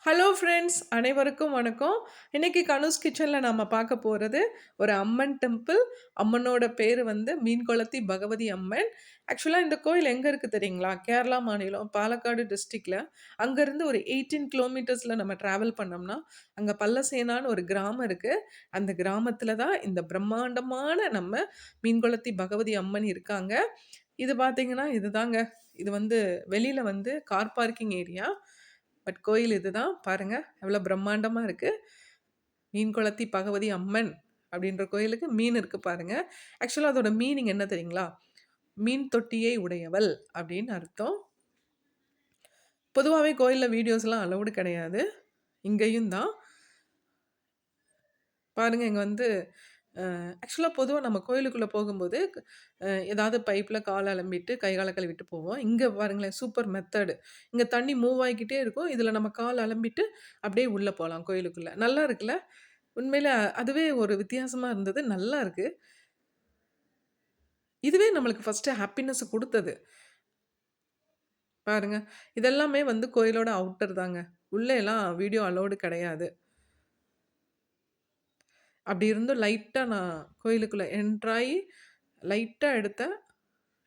Hello friends, அனைவருக்கும் வணக்கம். இன்னைக்கு கனூஸ் கிச்சனில் நம்ம பார்க்க போகிறது ஒரு அம்மன் டெம்பிள். அம்மனோட பேர் வந்து மீன்குளத்தி பகவதி அம்மன். ஆக்சுவலாக இந்த கோயில் எங்கே இருக்குது தெரியுங்களா? கேரளா மாநிலம் பாலக்காடு டிஸ்ட்ரிக்டில். அங்கேருந்து ஒரு 18 கிலோமீட்டர்ஸில் நம்ம ட்ராவல் பண்ணோம்னா அங்கே பல்லசேனான்னு ஒரு கிராமம் இருக்குது. அந்த கிராமத்தில் தான் இந்த பிரம்மாண்டமான நம்ம மீன்குளத்தி பகவதி அம்மன் இருக்காங்க. இது பார்த்தீங்கன்னா இதுதாங்க. இது வந்து வெளியில் வந்து கார் பார்க்கிங் ஏரியா. பட் கோயில் இதுதான். பாருங்க எவ்வளோ பிரம்மாண்டமா இருக்கு. மீன் குளத்தி பகவதி அம்மன் அப்படின்ற கோயிலுக்கு மீன் இருக்கு பாருங்க. ஆக்சுவலா அதோட மீனிங் என்ன தெரியுங்களா? மீன் தொட்டியை உடையவள் அப்படின்னு அர்த்தம். பொதுவாகவே கோயிலில் வீடியோஸ்லாம் அலௌடு கிடையாது. இங்கேயும் தான். பாருங்க இங்கே வந்து ஆக்சுவலாக பொதுவாக நம்ம கோயிலுக்குள்ளே போகும்போது ஏதாவது பைப்பில் கால் அலம்பிட்டு கை காலை கழுவிட்டு போவோம். இங்கே பாருங்களேன் சூப்பர் மெத்தடு. இங்கே தண்ணி மூவ் ஆகிக்கிட்டே இருக்கும். இதில் நம்ம கால் அலம்பிட்டு அப்படியே உள்ளே போகலாம் கோயிலுக்குள்ளே. நல்லா இருக்குல்ல? உண்மையில அதுவே ஒரு வித்தியாசமாக இருந்தது. நல்லா இருக்கு. இதுவே நம்மளுக்கு ஃபஸ்ட்டு ஹாப்பினஸ் குடுத்தது. பாருங்க. இதெல்லாமே வந்து கோயிலோட அவுட்டர் தாங்க. உள்ளே எல்லாம் வீடியோ அலோடு கிடையாது. அப்படி இருந்தும் லைட்டா நான் கோயிலுக்குள்ள என்ட்ராயி லைட்டா எடுத்தேன்.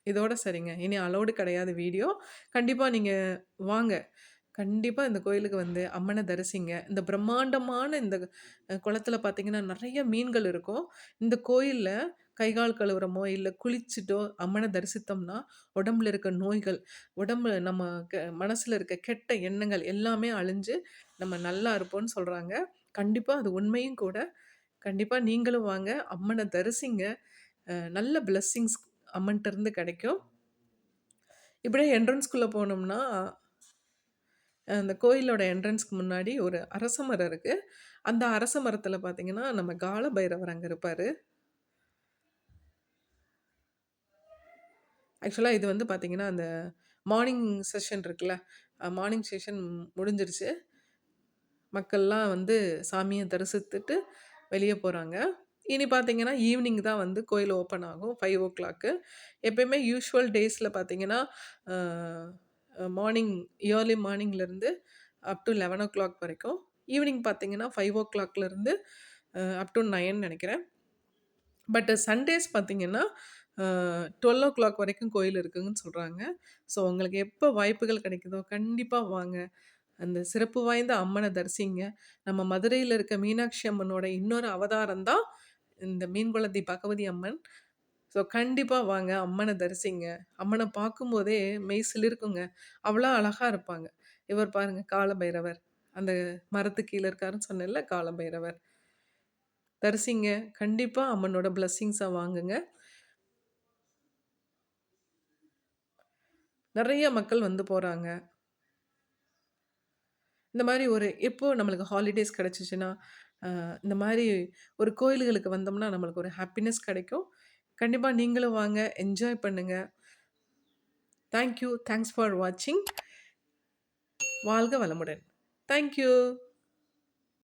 இதோட சரிங்க. இனி அலோடு கிடையாது வீடியோ. கண்டிப்பா நீங்க வாங்க. கண்டிப்பா இந்த கோயிலுக்கு வந்து அம்மன தரிசிங்க. இந்த பிரம்மாண்டமான இந்த குளத்தில பார்த்தீங்கன்னா, நெறைய மீன்கள் இருக்கும். இந்த கோயில்ல கை, கால் கழுவுறமோ, இல்ல குளிச்சுட்டோ அம்மன தரிசித்தோம்னா, உடம்புல இருக்க நோய்கள், உடம்புல நம்ம மனசுல இருக்க கெட்ட எண்ணங்கள் எல்லாமே அழிஞ்சு, நம்ம நல்லா இருப்போம்ன்னு சொல்றாங்க. கண்டிப்பா அது உண்மையும் கூட. கண்டிப்பா நீங்களும் வாங்க. அம்மன தரிசிங்க. நல்ல பிளெஸ்ஸிங்ஸ் அம்மன்ட்ட இருந்து கிடைக்கும். இப்படியே என்ட்ரன்ஸ்குள்ள போனோம்னா, அந்த கோயிலோட என்ட்ரன்ஸ்க்கு முன்னாடி ஒரு அரச மரம் இருக்கு. அந்த அரச மரத்தில பார்த்தீங்கன்னா, நம்ம கால பைரவர் அங்க இருப்பாரு. ஆக்சுவலா இது வந்து பார்த்தீங்கன்னா, அந்த மார்னிங் செஷன் இருக்குல்ல, மார்னிங் செஷன் முடிஞ்சிருச்சு. மக்கள்லாம் வந்து சாமிய தரிசித்துட்டு வெளிய போறாங்க. இனி பார்த்தீங்கன்னா, ஈவினிங் தான் வந்து கோயில் ஓப்பன் ஆகும். 5:00 எப்பயுமே யூசுவல் டேஸ்ல பார்த்தீங்கன்னா, அ மார்னிங் இயர்லி மார்னிங்லேருந்து அப் டூ 11:00 வரைக்கும். ஈவினிங் பார்த்தீங்கன்னா, 5:00லேருந்து அப் டூ 9 நெனைக்கிறேன். பட் சண்டேஸ் பார்த்தீங்கன்னா, 12:00 வரைக்கும் கோயில் இருக்குங்கன்னு சொல்றாங்க. ஸோ உங்களுக்கு எப்போ வாய்ப்புகள் கிடைக்குதோ, கண்டிப்பா வாங்க. அந்த சிறப்பு வாய்ந்த அம்மன தரிசிங்க. நம்ம மதுரையில இருக்க மீனாட்சி அம்மனோட இன்னொரு அவதாரம் தான் இந்த மீன்குளத்தி பகவதி அம்மன். ஸோ கண்டிப்பா வாங்க. அம்மன தரிசிங்க. அம்மன பார்க்கும்போதே மெய் சிலிர்க்குங்க. அவ்வளோ அழகா இருப்பாங்க. இவர் பாருங்க கால பைரவர். அந்த மரத்துக்கு கீழ இருக்காருன்னு சொன்னேன்ல, கால பைரவர். தரிசிங்க. கண்டிப்பா அம்மனோட பிளெஸ்ஸிங்ஸ வாங்குங்க. நெறைய மக்கள் வந்து போறாங்க. இந்த மாரி ஒரு எப்போ நம்மளுக்கு ஹாலிடேஸ் கிடைச்சுச்சுன்னா, இந்த மாரி ஒரு கோயில்களுக்கு வந்தோம்னா, நம்மளுக்கு ஒரு ஹாப்பினஸ் கிடைக்கும். கண்டிப்பா நீங்களும் வாங்க. என்ஜாய் பண்ணுங்க. Thank you. தேங்க்ஸ் ஃபார் வாட்சிங். வாழ்க வளமுடன். Thank you.